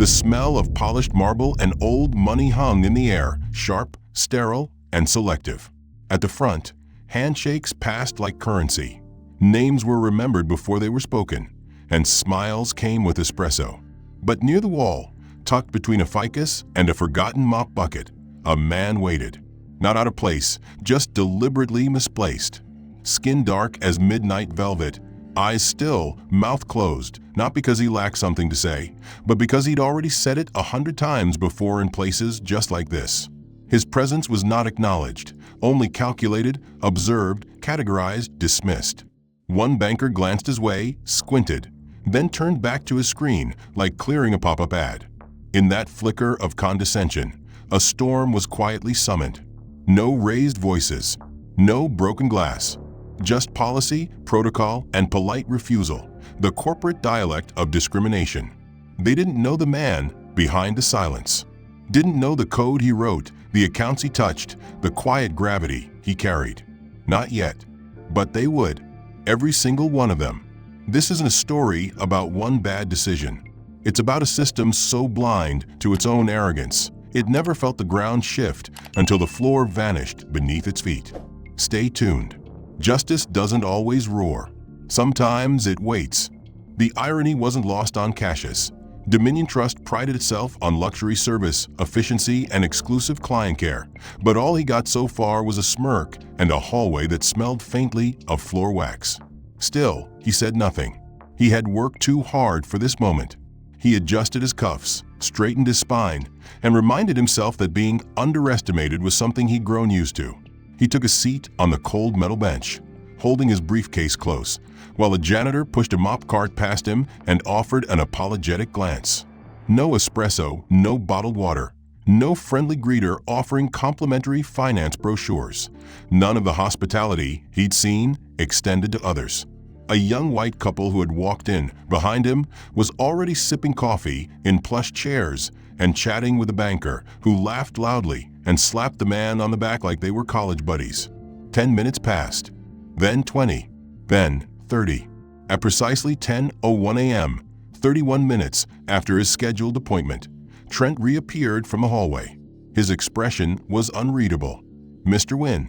The smell of polished marble and old money hung in the air, sharp, sterile, and selective. At the front, handshakes passed like currency. Names were remembered before they were spoken, and smiles came with espresso. But near the wall, tucked between a ficus and a forgotten mop bucket, a man waited. Not out of place, just deliberately misplaced. Skin dark as midnight velvet, eyes still, mouth closed, not because he lacked something to say, but because he'd already said it 100 times before in places just like this. His presence was not acknowledged, only calculated, observed, categorized, dismissed. One banker glanced his way, squinted, then turned back to his screen like clearing a pop-up ad. In that flicker of condescension, a storm was quietly summoned. No raised voices, no broken glass, just policy, protocol, and polite refusal, the corporate dialect of discrimination. They didn't know the man behind the silence, didn't know the code he wrote, the accounts he touched, the quiet gravity he carried. Not yet, but they would, every single one of them. This isn't a story about one bad decision. It's about a system so blind to its own arrogance, it never felt the ground shift until the floor vanished beneath its feet. Stay tuned. Justice doesn't always roar. Sometimes it waits. The irony wasn't lost on Cassius. Dominion Trust prided itself on luxury service, efficiency, and exclusive client care, but all he got so far was a smirk and a hallway that smelled faintly of floor wax. Still, he said nothing. He had worked too hard for this moment. He adjusted his cuffs, straightened his spine, and reminded himself that being underestimated was something he'd grown used to. He took a seat on the cold metal bench, holding his briefcase close, while a janitor pushed a mop cart past him and offered an apologetic glance. No espresso, no bottled water, no friendly greeter offering complimentary finance brochures. None of the hospitality he'd seen extended to others. A young white couple who had walked in behind him was already sipping coffee in plush chairs and chatting with a banker who laughed loudly and slapped the man on the back like they were college buddies. 10 minutes passed, then 20, then 30. At precisely 10:01 a.m., 31 minutes after his scheduled appointment, Trent reappeared from the hallway. His expression was unreadable. "Mr. Wynn."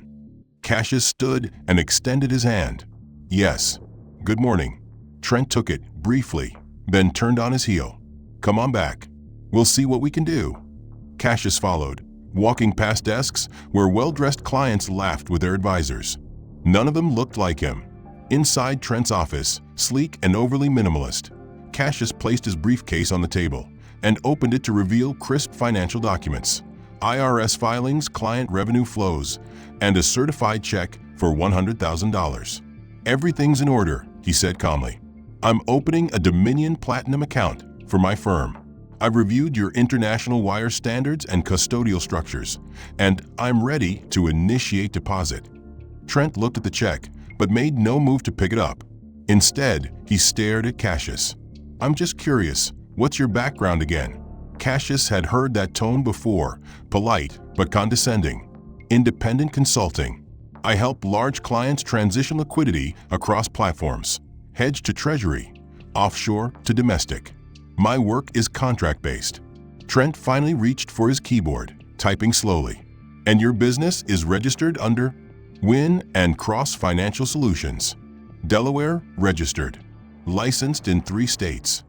Cassius stood and extended his hand. "Yes. Good morning." Trent took it briefly, then turned on his heel. "Come on back. We'll see what we can do." Cassius followed, walking past desks where well-dressed clients laughed with their advisors. None of them looked like him. Inside Trent's office, sleek and overly minimalist, Cassius placed his briefcase on the table and opened it to reveal crisp financial documents, IRS filings, client revenue flows, and a certified check for $100,000. "Everything's in order," he said calmly. "I'm opening a Dominion Platinum account for my firm. I've reviewed your international wire standards and custodial structures, and I'm ready to initiate deposit." Trent looked at the check, but made no move to pick it up. Instead, he stared at Cassius. "I'm just curious, what's your background again?" Cassius had heard that tone before, polite but condescending. "Independent consulting. I help large clients transition liquidity across platforms, hedge to treasury, offshore to domestic. My work is contract-based." Trent finally reached for his keyboard, typing slowly. "And your business is registered under Wynn and Cross Financial Solutions. Delaware registered. Licensed in 3 states."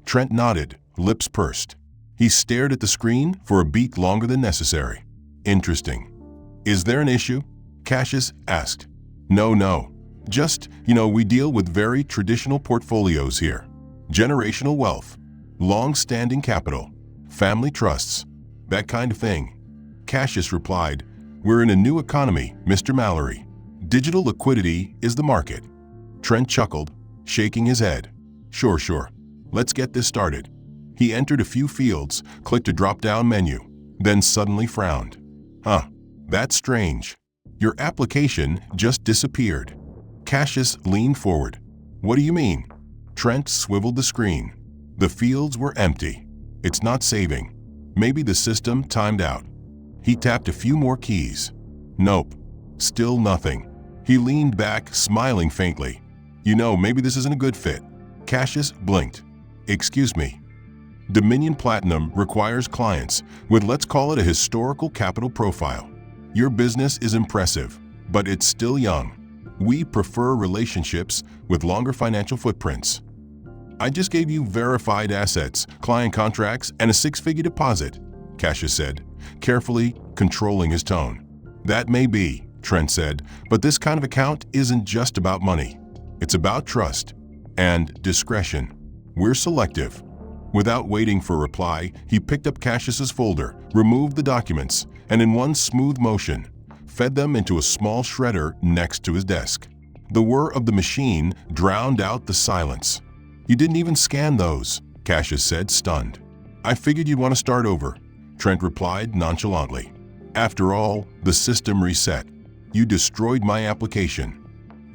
Trent nodded, lips pursed. He stared at the screen for a beat longer than necessary. "Interesting. Is there an issue?" Cassius asked. No. Just, we deal with very traditional portfolios here. Generational wealth, long-standing capital, family trusts, that kind of thing." Cassius replied, "We're in a new economy, Mr. Mallory. Digital liquidity is the market." Trent chuckled, shaking his head. Sure. Let's get this started." He entered a few fields, clicked a drop-down menu, then suddenly frowned. That's strange. Your application just disappeared." Cassius leaned forward. "What do you mean?" Trent swiveled the screen. The fields were empty. "It's not saving. Maybe the system timed out." He tapped a few more keys. Nope. Still nothing. He leaned back, smiling faintly. Maybe this isn't a good fit." Cassius blinked. "Excuse me." Dominion Platinum requires clients with, let's call it, a historical capital profile. Your business is impressive, but it's still young. We prefer relationships with longer financial footprints. I just gave you verified assets, client contracts, and a six-figure deposit, Cassius said, carefully controlling his tone. That may be, Trent said, but this kind of account isn't just about money. It's about trust and discretion. We're selective. Without waiting for a reply, he picked up Cassius's folder, removed the documents, and in one smooth motion, fed them into a small shredder next to his desk. The whir of the machine drowned out the silence. You didn't even scan those, Cassius said, stunned. I figured you'd want to start over, Trent replied nonchalantly. After all, the system reset. You destroyed my application.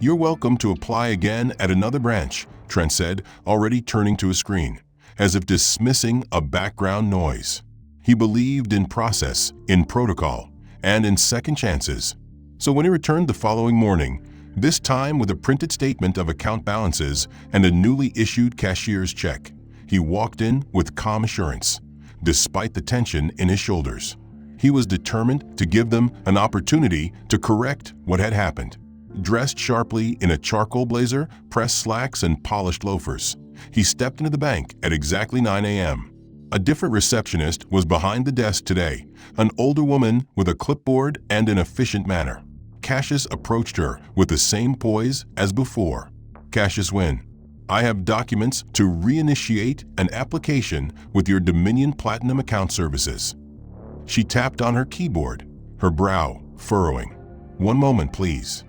You're welcome to apply again at another branch, Trent said, already turning to his screen, as if dismissing a background noise. He believed in process, in protocol, and in second chances. So when he returned the following morning, this time with a printed statement of account balances and a newly issued cashier's check, he walked in with calm assurance, despite the tension in his shoulders. He was determined to give them an opportunity to correct what had happened. Dressed sharply in a charcoal blazer, pressed slacks, and polished loafers, he stepped into the bank at exactly 9 a.m. A different receptionist was behind the desk today, an older woman with a clipboard and an efficient manner. Cassius approached her with the same poise as before. Cassius Wynn, I have documents to reinitiate an application with your Dominion Platinum account services. She tapped on her keyboard, her brow furrowing. One moment, please.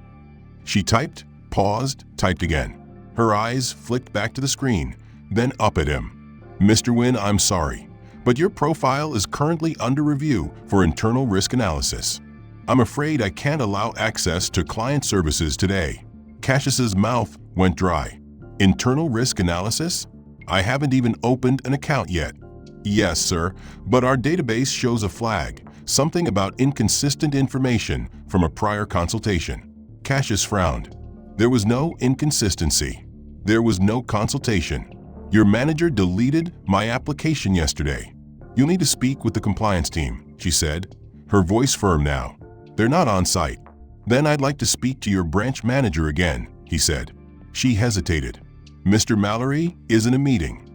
She typed, paused, typed again. Her eyes flicked back to the screen, then up at him. Mr. Wynn, I'm sorry, but your profile is currently under review for internal risk analysis. I'm afraid I can't allow access to client services today. Cassius's mouth went dry. Internal risk analysis? I haven't even opened an account yet. Yes, sir, but our database shows a flag, something about inconsistent information from a prior consultation. Cassius frowned. There was no inconsistency. There was no consultation. Your manager deleted my application yesterday. You'll need to speak with the compliance team, she said, her voice firm now. They're not on site. Then I'd like to speak to your branch manager again, he said. She hesitated. Mr. Mallory is in a meeting.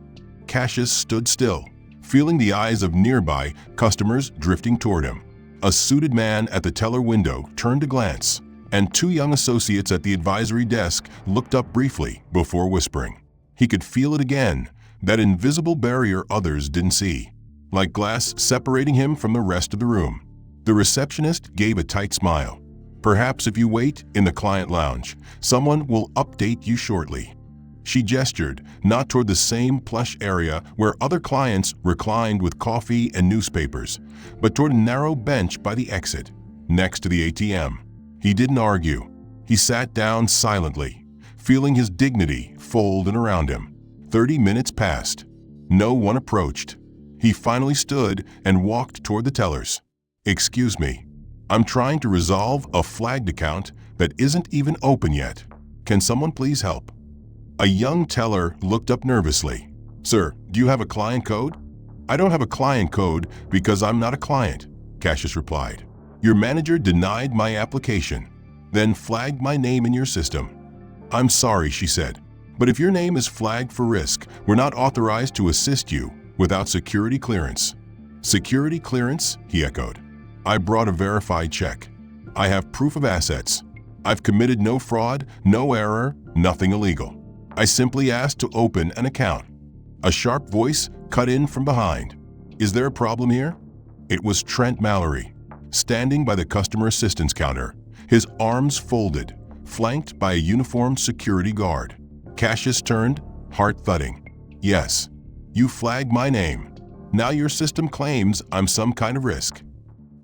Cassius stood still, feeling the eyes of nearby customers drifting toward him. A suited man at the teller window turned to glance, and two young associates at the advisory desk looked up briefly before whispering. He could feel it again, that invisible barrier others didn't see, like glass separating him from the rest of the room. The receptionist gave a tight smile. Perhaps if you wait in the client lounge, someone will update you shortly. She gestured, not toward the same plush area where other clients reclined with coffee and newspapers, but toward a narrow bench by the exit, next to the ATM. He didn't argue. He sat down silently, feeling his dignity fold in around him. 30 minutes passed. No one approached. He finally stood and walked toward the tellers. Excuse me, I'm trying to resolve a flagged account that isn't even open yet. Can someone please help? A young teller looked up nervously. Sir, do you have a client code? I don't have a client code because I'm not a client, Cassius replied. Your manager denied my application, then flagged my name in your system. I'm sorry, she said, but if your name is flagged for risk, we're not authorized to assist you without security clearance. Security clearance? He echoed. I brought a verified check. I have proof of assets. I've committed no fraud, no error, nothing illegal. I simply asked to open an account. A sharp voice cut in from behind. Is there a problem here? It was Trent Mallory, standing by the customer assistance counter, his arms folded, flanked by a uniformed security guard. Cassius turned, heart thudding. Yes, you flagged my name. Now your system claims I'm some kind of risk.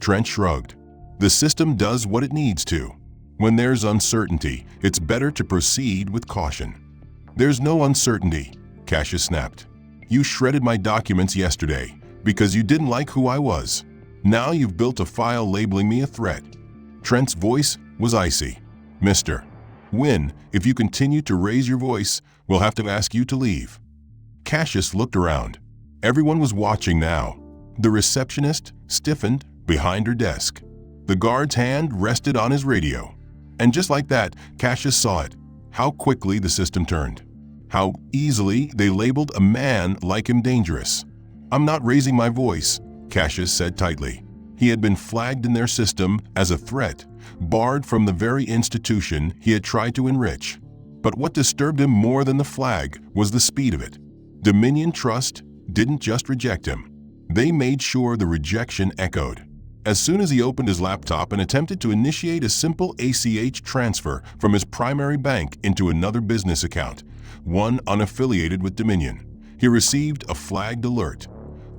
Trent shrugged. The system does what it needs to. When there's uncertainty, it's better to proceed with caution. There's no uncertainty, Cassius snapped. You shredded my documents yesterday because you didn't like who I was. Now you've built a file labeling me a threat. Trent's voice was icy. Mr. Wynn, if you continue to raise your voice, we'll have to ask you to leave. Cassius looked around. Everyone was watching now. The receptionist stiffened behind her desk. The guard's hand rested on his radio. And just like that, Cassius saw it. How quickly the system turned. How easily they labeled a man like him dangerous. "I'm not raising my voice," Cassius said tightly. He had been flagged in their system as a threat, barred from the very institution he had tried to enrich. But what disturbed him more than the flag was the speed of it. Dominion Trust didn't just reject him. They made sure the rejection echoed. As soon as he opened his laptop and attempted to initiate a simple ACH transfer from his primary bank into another business account, one unaffiliated with Dominion, he received a flagged alert.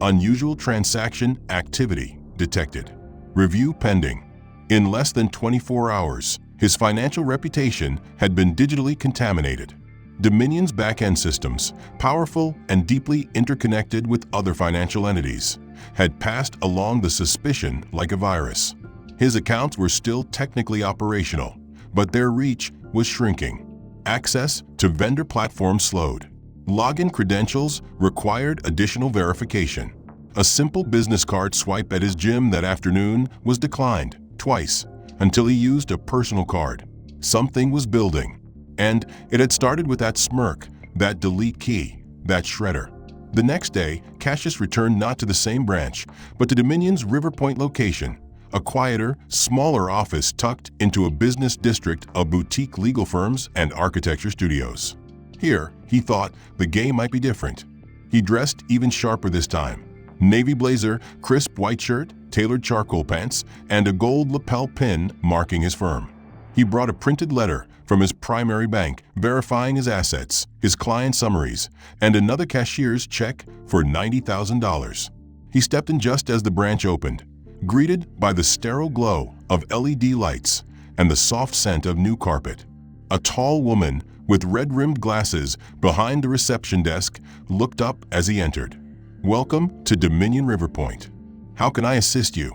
Unusual transaction activity detected. Review pending. In less than 24 hours, his financial reputation had been digitally contaminated. Dominion's back-end systems, powerful and deeply interconnected with other financial entities, had passed along the suspicion like a virus. His accounts were still technically operational, but their reach was shrinking. Access to vendor platforms slowed. Login credentials required additional verification. A simple business card swipe at his gym that afternoon was declined twice until he used a personal card. Something was building. And it had started with that smirk, that delete key, that shredder. The next day, Cassius returned not to the same branch, but to Dominion's River Point location, a quieter, smaller office tucked into a business district of boutique legal firms and architecture studios. Here, he thought, the game might be different. He dressed even sharper this time. Navy blazer, crisp white shirt, tailored charcoal pants, and a gold lapel pin marking his firm. He brought a printed letter from his primary bank verifying his assets, his client summaries, and another cashier's check for $90,000. He stepped in just as the branch opened, greeted by the sterile glow of LED lights and the soft scent of new carpet. A tall woman with red-rimmed glasses behind the reception desk looked up as he entered. "Welcome to Dominion River Point. How can I assist you?"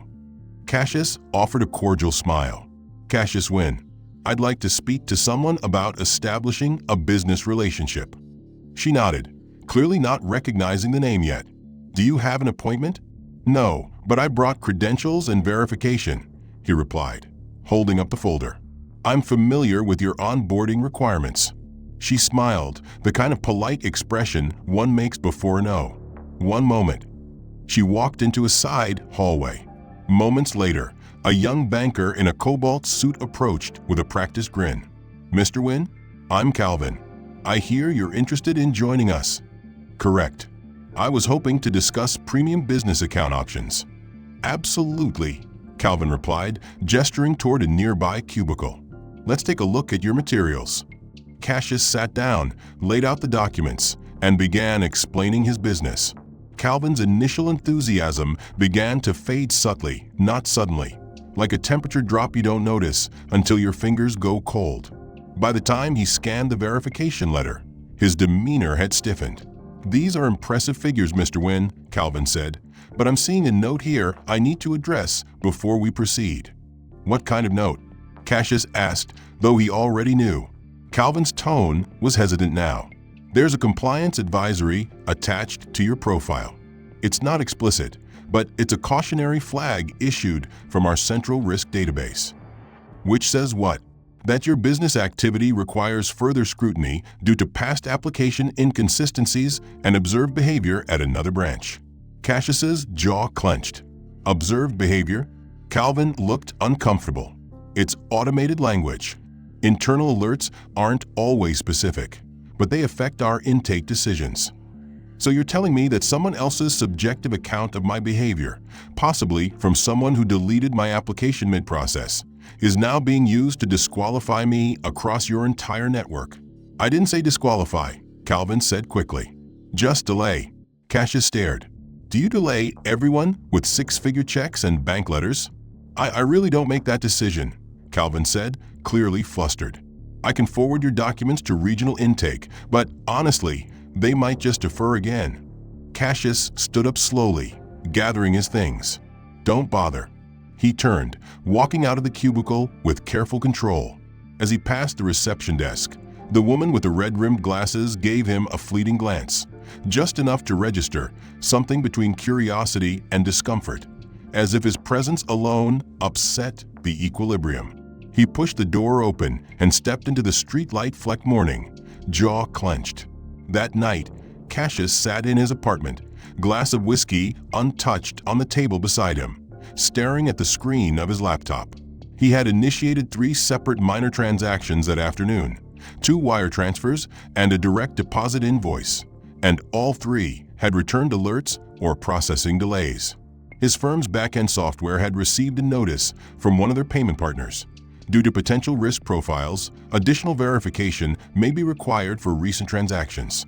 Cassius offered a cordial smile. "Cassius Wynn. I'd like to speak to someone about establishing a business relationship." She nodded, clearly not recognizing the name yet. "Do you have an appointment?" "No, but I brought credentials and verification," he replied, holding up the folder. "I'm familiar with your onboarding requirements." She smiled, the kind of polite expression one makes before a no. "One moment." She walked into a side hallway. Moments later, a young banker in a cobalt suit approached with a practiced grin. "Mr. Wynn, I'm Calvin. I hear you're interested in joining us." "Correct. I was hoping to discuss premium business account options." "Absolutely," Calvin replied, gesturing toward a nearby cubicle. "Let's take a look at your materials." Cassius sat down, laid out the documents, and began explaining his business. Calvin's initial enthusiasm began to fade subtly, not suddenly, like a temperature drop you don't notice until your fingers go cold. By the time he scanned the verification letter, his demeanor had stiffened. "These are impressive figures, Mr. Wynn," Calvin said, "but I'm seeing a note here I need to address before we proceed." "What kind of note?" Cassius asked, though he already knew. Calvin's tone was hesitant now. "There's a compliance advisory attached to your profile. It's not explicit, but it's a cautionary flag issued from our central risk database." "Which says what?" "That your business activity requires further scrutiny due to past application inconsistencies and observed behavior at another branch." Cassius's jaw clenched. "Observed behavior?" Calvin looked uncomfortable. "It's automated language. Internal alerts aren't always specific, but they affect our intake decisions." "So you're telling me that someone else's subjective account of my behavior, possibly from someone who deleted my application mid-process, is now being used to disqualify me across your entire network?" "I didn't say disqualify," Calvin said quickly. "Just delay." Cassius stared. "Do you delay everyone with six-figure checks and bank letters?" I really don't make that decision," Calvin said, clearly flustered. "I can forward your documents to regional intake, but honestly, they might just defer again." Cassius stood up slowly, gathering his things. "Don't bother." He turned, walking out of the cubicle with careful control. As he passed the reception desk, the woman with the red-rimmed glasses gave him a fleeting glance, just enough to register something between curiosity and discomfort, as if his presence alone upset the equilibrium. He pushed the door open and stepped into the streetlight-flecked morning, jaw clenched. That night, Cassius sat in his apartment, glass of whiskey untouched on the table beside him, staring at the screen of his laptop. He had initiated 3 separate minor transactions that afternoon, 2 wire transfers and a direct deposit invoice, and all 3 had returned alerts or processing delays. His firm's back-end software had received a notice from one of their payment partners. Due to potential risk profiles, additional verification may be required for recent transactions.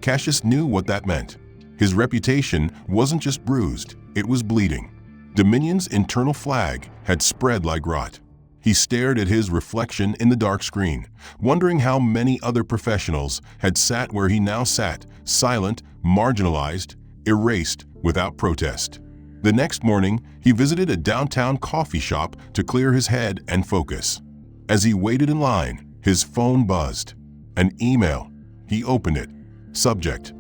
Cassius knew what that meant. His reputation wasn't just bruised, it was bleeding. Dominion's internal flag had spread like rot. He stared at his reflection in the dark screen, wondering how many other professionals had sat where he now sat, silent, marginalized, erased without protest. The next morning, he visited a downtown coffee shop to clear his head and focus. As he waited in line, his phone buzzed. An email. He opened it. Subject: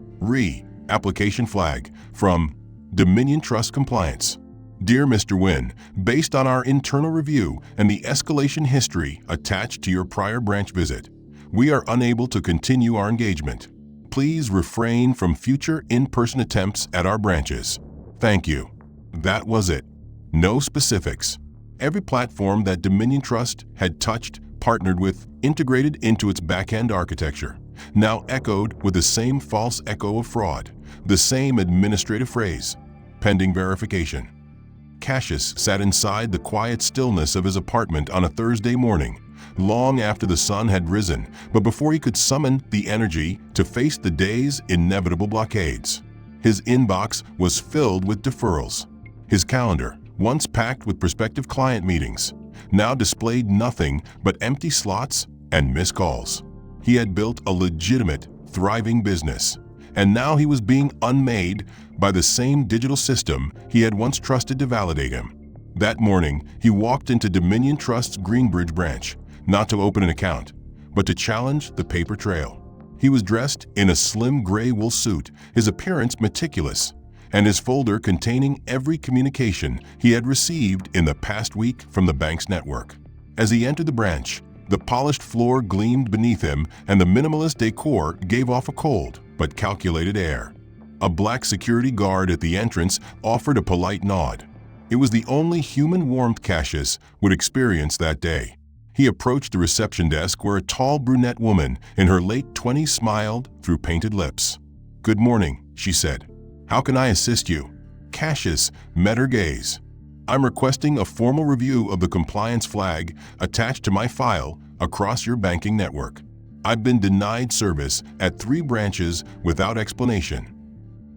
Application flag from Dominion Trust Compliance. Dear Mr. Nguyen, based on our internal review and the escalation history attached to your prior branch visit, we are unable to continue our engagement. Please refrain from future in-person attempts at our branches. Thank you. That was it. No specifics. Every platform that Dominion Trust had touched, partnered with, integrated into its back-end architecture, now echoed with the same false echo of fraud, the same administrative phrase, pending verification. Cassius sat inside the quiet stillness of his apartment on a Thursday morning, long after the sun had risen, but before he could summon the energy to face the day's inevitable blockades. His inbox was filled with deferrals. His calendar, once packed with prospective client meetings, now displayed nothing but empty slots and missed calls. He had built a legitimate, thriving business, and now he was being unmade by the same digital system he had once trusted to validate him. That morning, he walked into Dominion Trust's Greenbridge branch, not to open an account, but to challenge the paper trail. He was dressed in a slim gray wool suit, his appearance meticulous, and his folder containing every communication he had received in the past week from the bank's network. As he entered the branch, the polished floor gleamed beneath him and the minimalist decor gave off a cold but calculated air. A black security guard at the entrance offered a polite nod. It was the only human warmth Cassius would experience that day. He approached the reception desk where a tall brunette woman in her late 20s smiled through painted lips. "Good morning," she said. "How can I assist you?" Cassius met her gaze. "I'm requesting a formal review of the compliance flag attached to my file across your banking network. I've been denied service at 3 branches without explanation."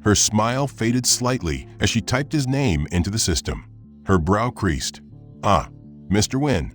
Her smile faded slightly as she typed his name into the system. Her brow creased. "Ah, Mr. Nguyen.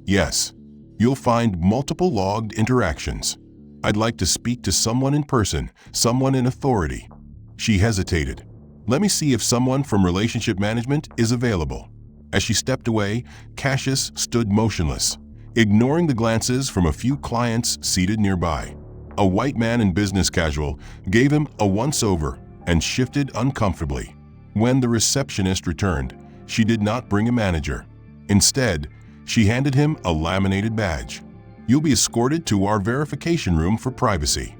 Yes. You'll find multiple logged interactions. I'd like to speak to someone in person, someone in authority." She hesitated. "Let me see if someone from relationship management is available." As she stepped away, Cassius stood motionless, ignoring the glances from a few clients seated nearby. A white man in business casual gave him a once-over and shifted uncomfortably. When the receptionist returned, she did not bring a manager. Instead, she handed him a laminated badge. "You'll be escorted to our verification room for privacy."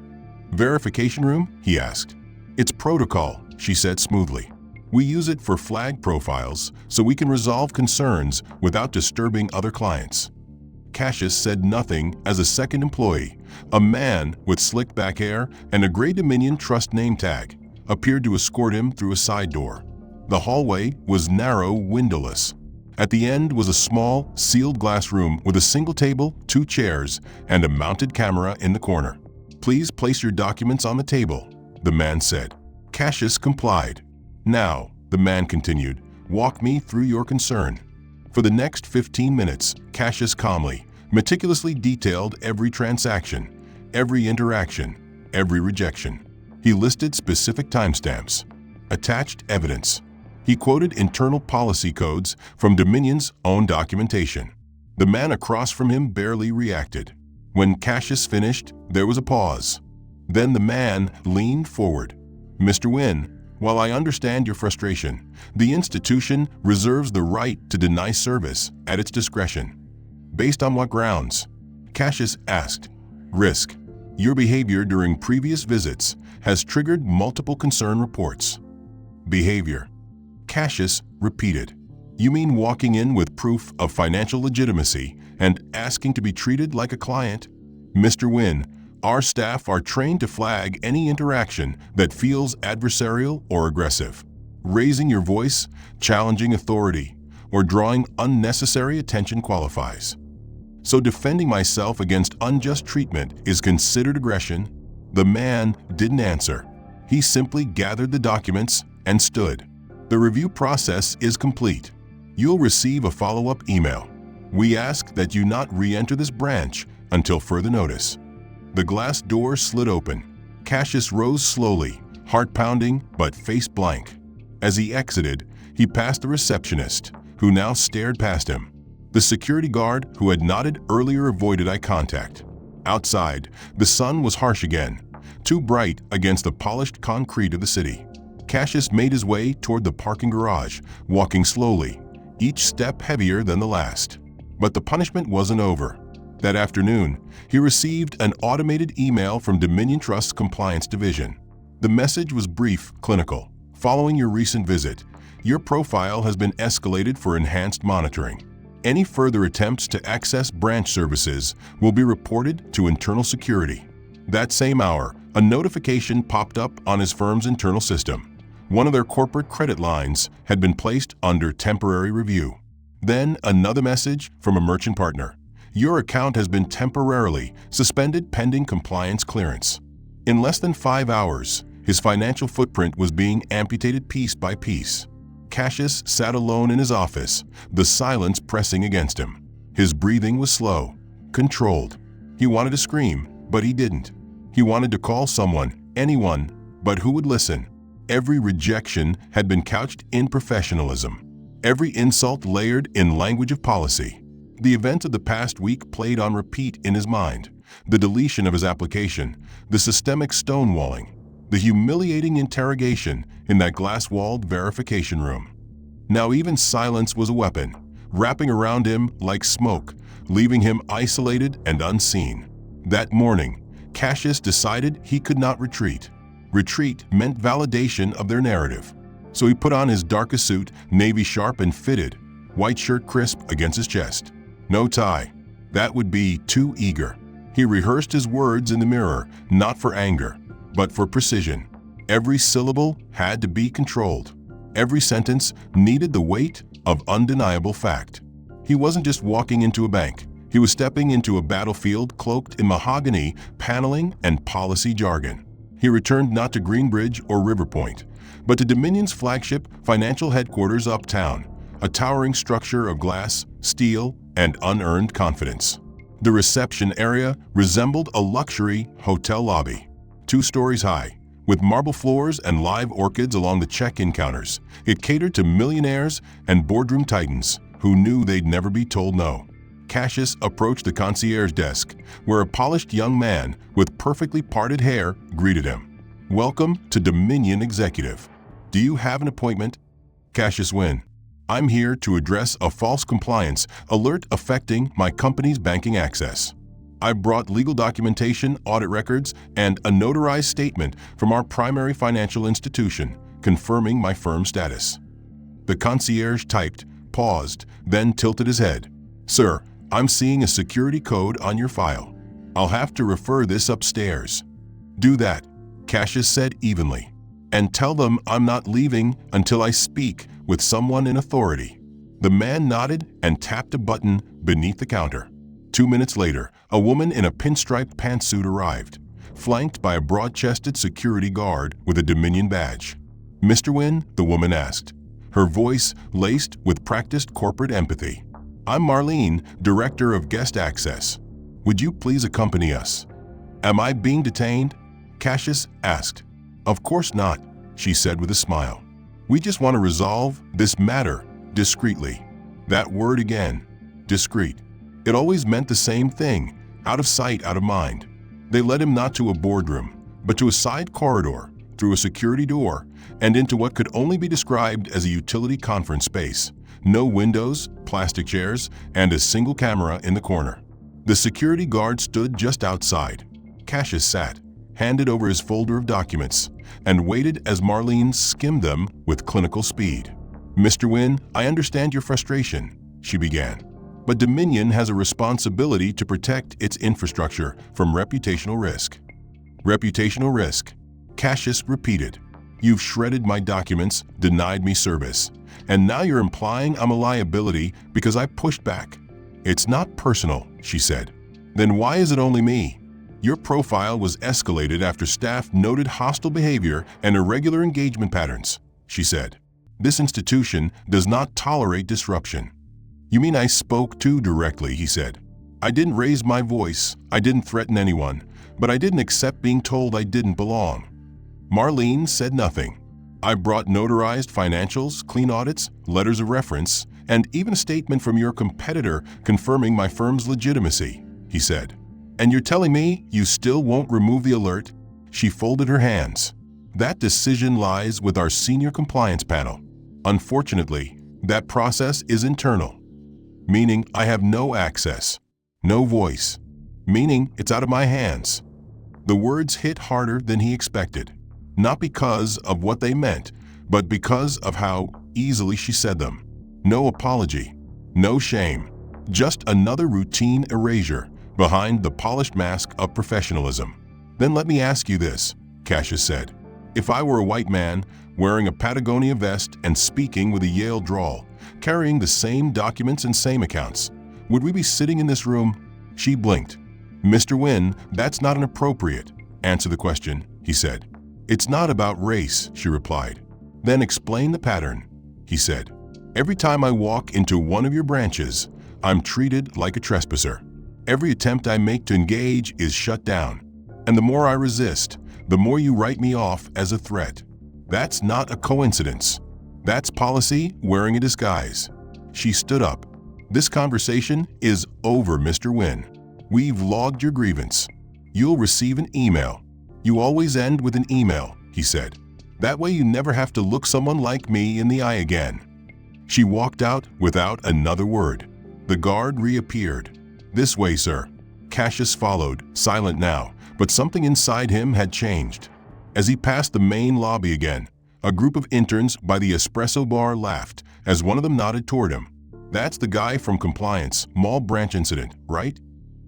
"Verification room?" he asked. "It's protocol," she said smoothly. "We use it for flag profiles so we can resolve concerns without disturbing other clients." Cassius said nothing as a second employee, a man with slick back hair and a gray Dominion Trust name tag, appeared to escort him through a side door. The hallway was narrow, windowless. At the end was a small, sealed glass room with a single table, 2 chairs, and a mounted camera in the corner. "Please place your documents on the table," the man said. Cassius complied. "Now," the man continued, "walk me through your concern." For the next 15 minutes, Cassius calmly, meticulously detailed every transaction, every interaction, every rejection. He listed specific timestamps, attached evidence. He quoted internal policy codes from Dominion's own documentation. The man across from him barely reacted. When Cassius finished, there was a pause. Then the man leaned forward. "Mr. Wynn, while I understand your frustration, the institution reserves the right to deny service at its discretion." "Based on what grounds?" Cassius asked. "Risk. Your behavior during previous visits has triggered multiple concern reports." "Behavior," Cassius repeated. "You mean walking in with proof of financial legitimacy and asking to be treated like a client?" "Mr. Wynn, our staff are trained to flag any interaction that feels adversarial or aggressive. Raising your voice, challenging authority, or drawing unnecessary attention qualifies. So defending myself against unjust treatment is considered aggression?" The man didn't answer. He simply gathered the documents and stood. "The review process is complete. You'll receive a follow-up email. We ask that you not re-enter this branch until further notice." The glass door slid open. Cassius rose slowly, heart pounding but face blank. As he exited, he passed the receptionist, who now stared past him. The security guard, who had nodded earlier, avoided eye contact. Outside, the sun was harsh again, too bright against the polished concrete of the city. Cassius made his way toward the parking garage, walking slowly, each step heavier than the last. But the punishment wasn't over. That afternoon, he received an automated email from Dominion Trust's Compliance Division. The message was brief, clinical. "Following your recent visit, your profile has been escalated for enhanced monitoring. Any further attempts to access branch services will be reported to internal security." That same hour, a notification popped up on his firm's internal system. One of their corporate credit lines had been placed under temporary review. Then another message from a merchant partner. "Your account has been temporarily suspended pending compliance clearance." In less than 5 hours, his financial footprint was being amputated piece by piece. Cassius sat alone in his office, the silence pressing against him. His breathing was slow, controlled. He wanted to scream, but he didn't. He wanted to call someone, anyone, but who would listen? Every rejection had been couched in professionalism. Every insult layered in language of policy. The events of the past week played on repeat in his mind. The deletion of his application, the systemic stonewalling, the humiliating interrogation in that glass-walled verification room. Now even silence was a weapon, wrapping around him like smoke, leaving him isolated and unseen. That morning, Cassius decided he could not retreat. Retreat meant validation of their narrative. So he put on his darkest suit, navy sharp and fitted, white shirt crisp against his chest. No tie. That would be too eager. He rehearsed his words in the mirror, not for anger, but for precision. Every syllable had to be controlled. Every sentence needed the weight of undeniable fact. He wasn't just walking into a bank. He was stepping into a battlefield cloaked in mahogany, paneling, and policy jargon. He returned not to Greenbridge or Riverpoint, but to Dominion's flagship financial headquarters uptown, a towering structure of glass, steel, and unearned confidence. The reception area resembled a luxury hotel lobby, 2 stories high, with marble floors and live orchids along the check-in counters. It catered to millionaires and boardroom titans who knew they'd never be told no. Cassius approached the concierge desk, where a polished young man with perfectly parted hair greeted him. "Welcome to Dominion Executive. Do you have an appointment?" "Cassius Wynn. I'm here to address a false compliance alert affecting my company's banking access. I've brought legal documentation, audit records, and a notarized statement from our primary financial institution confirming my firm status." The concierge typed, paused, then tilted his head. "Sir, I'm seeing a security code on your file. I'll have to refer this upstairs." "Do that," Cassius said evenly. "And tell them I'm not leaving until I speak with someone in authority." The man nodded and tapped a button beneath the counter. 2 minutes later, a woman in a pinstriped pantsuit arrived, flanked by a broad-chested security guard with a Dominion badge. "Mr. Wynn?" the woman asked, her voice laced with practiced corporate empathy. "I'm Marlene, Director of Guest Access. Would you please accompany us?" "Am I being detained?" Cassius asked. "Of course not," she said with a smile. "We just want to resolve this matter discreetly." That word again, discreet. It always meant the same thing, out of sight, out of mind. They led him not to a boardroom, but to a side corridor, through a security door, and into what could only be described as a utility conference space. No windows, plastic chairs, and a single camera in the corner. The security guard stood just outside. Cassius sat, handed over his folder of documents, and waited as Marlene skimmed them with clinical speed. "Mr. Wynn, I understand your frustration," she began. "But Dominion has a responsibility to protect its infrastructure from reputational risk." "Reputational risk," Cassius repeated. "You've shredded my documents, denied me service, and now you're implying I'm a liability because I pushed back." "It's not personal," she said. "Then why is it only me?" "Your profile was escalated after staff noted hostile behavior and irregular engagement patterns," she said. "This institution does not tolerate disruption." "You mean I spoke too directly," he said. "I didn't raise my voice, I didn't threaten anyone, but I didn't accept being told I didn't belong." Marlene said nothing. "I brought notarized financials, clean audits, letters of reference, and even a statement from your competitor confirming my firm's legitimacy," he said. "And you're telling me you still won't remove the alert?" She folded her hands. "That decision lies with our senior compliance panel. Unfortunately, that process is internal. Meaning I have no access, no voice. Meaning it's out of my hands." The words hit harder than he expected. Not because of what they meant, but because of how easily she said them. No apology, no shame, just another routine erasure behind the polished mask of professionalism. "Then let me ask you this," Cassius said. "If I were a white man, wearing a Patagonia vest and speaking with a Yale drawl, carrying the same documents and same accounts, would we be sitting in this room?" She blinked. "Mr. Wynn, that's not an appropriate answer the question," he said. "It's not about race," she replied. "Then explain the pattern," he said. "Every time I walk into one of your branches, I'm treated like a trespasser. Every attempt I make to engage is shut down. And the more I resist, the more you write me off as a threat. That's not a coincidence. That's policy wearing a disguise." She stood up. "This conversation is over, Mr. Wynn. We've logged your grievance. You'll receive an email. You always end with an email," he said. "That way you never have to look someone like me in the eye again." She walked out without another word. The guard reappeared. "This way, sir." Cassius followed, silent now, but something inside him had changed. As he passed the main lobby again, a group of interns by the espresso bar laughed as one of them nodded toward him. "That's the guy from compliance, Mall branch incident, right?"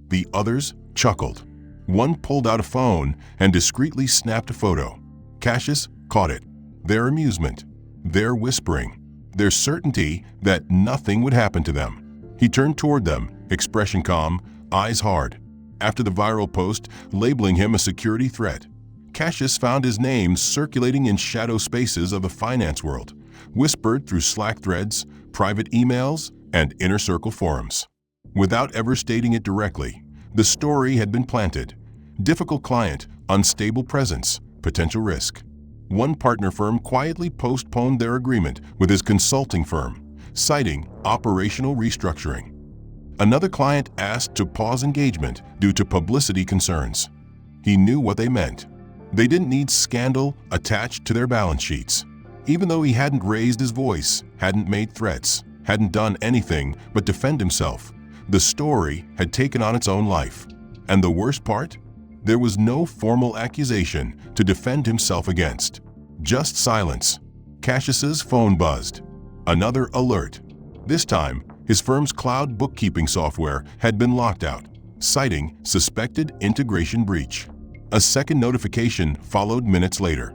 The others chuckled. One pulled out a phone and discreetly snapped a photo. Cassius caught it. Their amusement, their whispering, their certainty that nothing would happen to them. He turned toward them, expression calm, eyes hard. After the viral post labeling him a security threat, Cassius found his name circulating in shadow spaces of the finance world, whispered through Slack threads, private emails, and inner circle forums. Without ever stating it directly, the story had been planted. Difficult client, unstable presence, potential risk. One partner firm quietly postponed their agreement with his consulting firm, citing operational restructuring. Another client asked to pause engagement due to publicity concerns. He knew what they meant. They didn't need scandal attached to their balance sheets. Even though he hadn't raised his voice, hadn't made threats, hadn't done anything but defend himself, the story had taken on its own life. And the worst part? There was no formal accusation to defend himself against. Just silence. Cassius's phone buzzed. Another alert. This time, his firm's cloud bookkeeping software had been locked out, citing suspected integration breach. A second notification followed minutes later.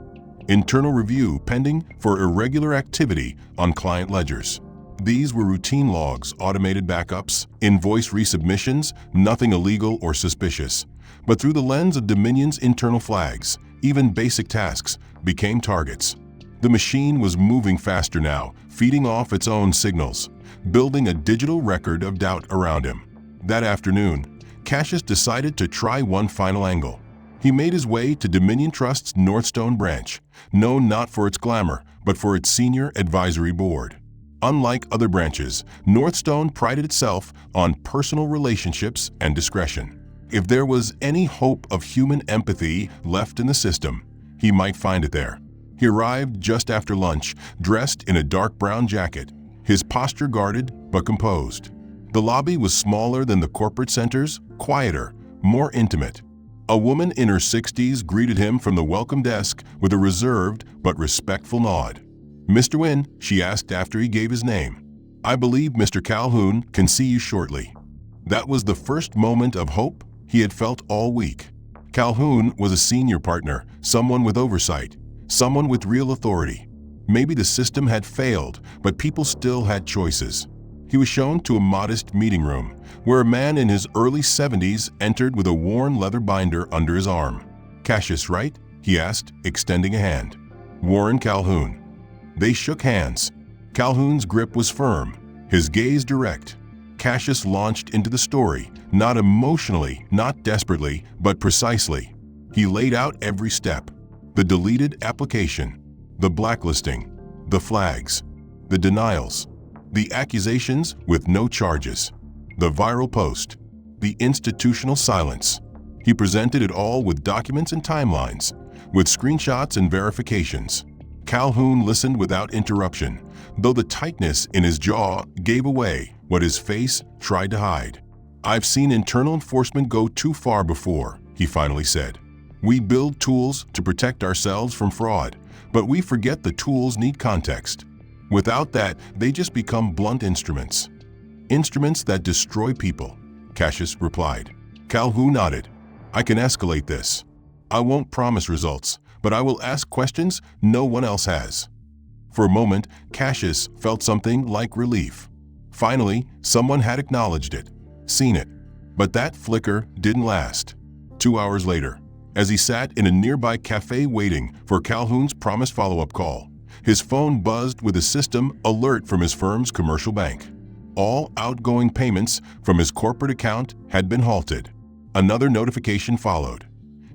Internal review pending for irregular activity on client ledgers. These were routine logs, automated backups, invoice resubmissions, nothing illegal or suspicious. But through the lens of Dominion's internal flags, even basic tasks became targets. The machine was moving faster now, feeding off its own signals, building a digital record of doubt around him. That afternoon, Cassius decided to try one final angle. He made his way to Dominion Trust's Northstone branch, known not for its glamour, but for its senior advisory board. Unlike other branches, Northstone prided itself on personal relationships and discretion. If there was any hope of human empathy left in the system, he might find it there. He arrived just after lunch, dressed in a dark brown jacket, his posture guarded but composed. The lobby was smaller than the corporate centers, quieter, more intimate. A woman in her 60s greeted him from the welcome desk with a reserved but respectful nod. "Mr. Wynn," she asked after he gave his name. "I believe Mr. Calhoun can see you shortly." That was the first moment of hope he had felt all week. Calhoun was a senior partner, someone with oversight, someone with real authority. Maybe the system had failed, but people still had choices. He was shown to a modest meeting room, where a man in his early 70s entered with a worn leather binder under his arm. "Cassius, right?" he asked, extending a hand. "Warren Calhoun." They shook hands. Calhoun's grip was firm, his gaze direct. Cassius launched into the story, not emotionally, not desperately, but precisely. He laid out every step: the deleted application, the blacklisting, the flags, the denials, the accusations with no charges, the viral post, the institutional silence. He presented it all with documents and timelines, with screenshots and verifications. Calhoun listened without interruption, though the tightness in his jaw gave away what his face tried to hide. "I've seen internal enforcement go too far before," he finally said. "We build tools to protect ourselves from fraud, but we forget the tools need context. Without that, they just become blunt instruments." "Instruments that destroy people," Cassius replied. Calhoun nodded. "I can escalate this. I won't promise results, but I will ask questions no one else has." For a moment, Cassius felt something like relief. Finally, someone had acknowledged it, seen it. But that flicker didn't last. 2 hours later, as he sat in a nearby cafe waiting for Calhoun's promised follow-up call, his phone buzzed with a system alert from his firm's commercial bank. All outgoing payments from his corporate account had been halted. Another notification followed.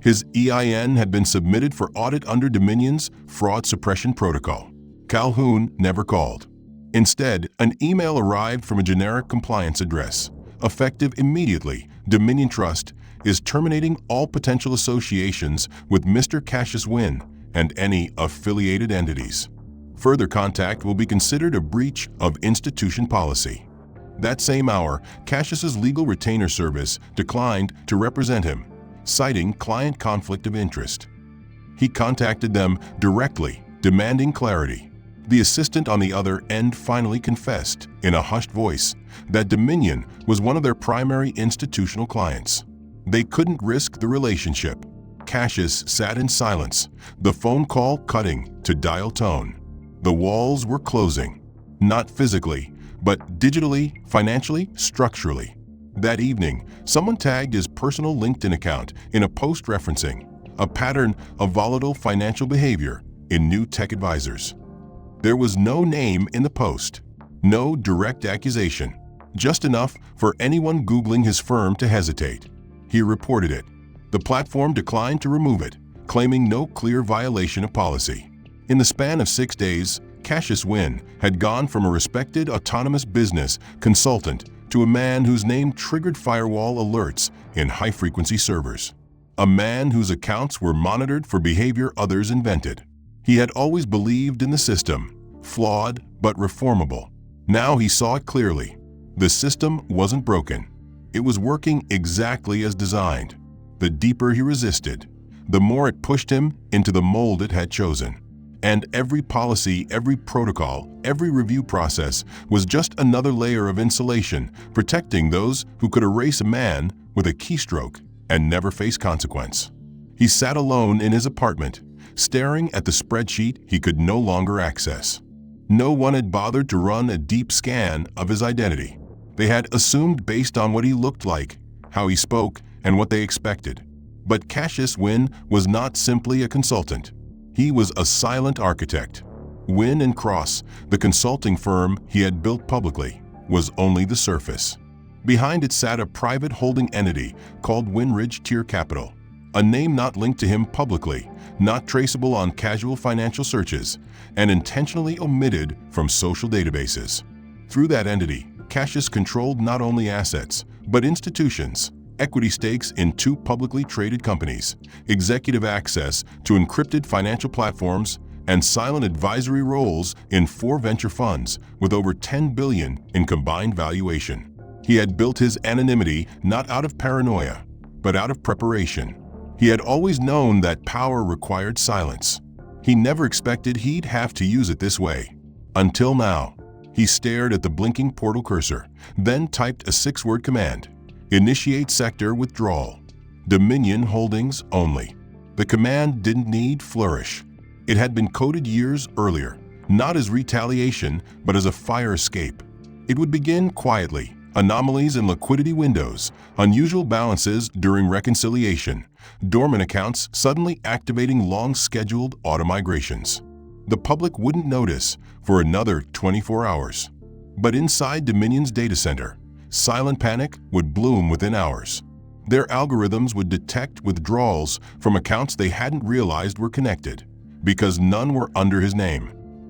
His EIN had been submitted for audit under Dominion's fraud suppression protocol. Calhoun never called. Instead, an email arrived from a generic compliance address. Effective immediately, Dominion Trust is terminating all potential associations with Mr. Cassius Wynn and any affiliated entities. Further contact will be considered a breach of institution policy. That same hour, Cassius's legal retainer service declined to represent him, citing client conflict of interest. He contacted them directly, demanding clarity. The assistant on the other end finally confessed, in a hushed voice, that Dominion was one of their primary institutional clients. They couldn't risk the relationship. Cassius sat in silence, the phone call cutting to dial tone. The walls were closing, not physically, but digitally, financially, structurally. That evening, someone tagged his personal LinkedIn account in a post referencing a pattern of volatile financial behavior in new tech advisors. There was no name in the post, no direct accusation, just enough for anyone Googling his firm to hesitate. He reported it. The platform declined to remove it, claiming no clear violation of policy. In the span of 6 days, Cassius Wynn had gone from a respected autonomous business consultant to a man whose name triggered firewall alerts in high-frequency servers. A man whose accounts were monitored for behavior others invented. He had always believed in the system, flawed but reformable. Now he saw it clearly. The system wasn't broken. It was working exactly as designed. The deeper he resisted, the more it pushed him into the mold it had chosen. And every policy, every protocol, every review process was just another layer of insulation, protecting those who could erase a man with a keystroke and never face consequence. He sat alone in his apartment, staring at the spreadsheet he could no longer access. No one had bothered to run a deep scan of his identity. They had assumed based on what he looked like, how he spoke, and what they expected. But Cassius Wynn was not simply a consultant. He was a silent architect. Wynn & Cross, the consulting firm he had built publicly, was only the surface. Behind it sat a private holding entity called Winridge Tier Capital, a name not linked to him publicly, not traceable on casual financial searches, and intentionally omitted from social databases. Through that entity, Cassius controlled not only assets, but institutions, equity stakes in 2 publicly traded companies, executive access to encrypted financial platforms, and silent advisory roles in 4 venture funds with over $10 billion in combined valuation. He had built his anonymity not out of paranoia, but out of preparation. He had always known that power required silence. He never expected he'd have to use it this way. Until now. He stared at the blinking portal cursor, then typed a 6-word command: initiate sector withdrawal. Dominion holdings only. The command didn't need flourish. It had been coded years earlier, not as retaliation, but as a fire escape. It would begin quietly: anomalies in liquidity windows, unusual balances during reconciliation, dormant accounts suddenly activating long-scheduled auto-migrations. The public wouldn't notice for another 24 hours. But inside Dominion's data center, silent panic would bloom within hours. Their algorithms would detect withdrawals from accounts they hadn't realized were connected, because none were under his name.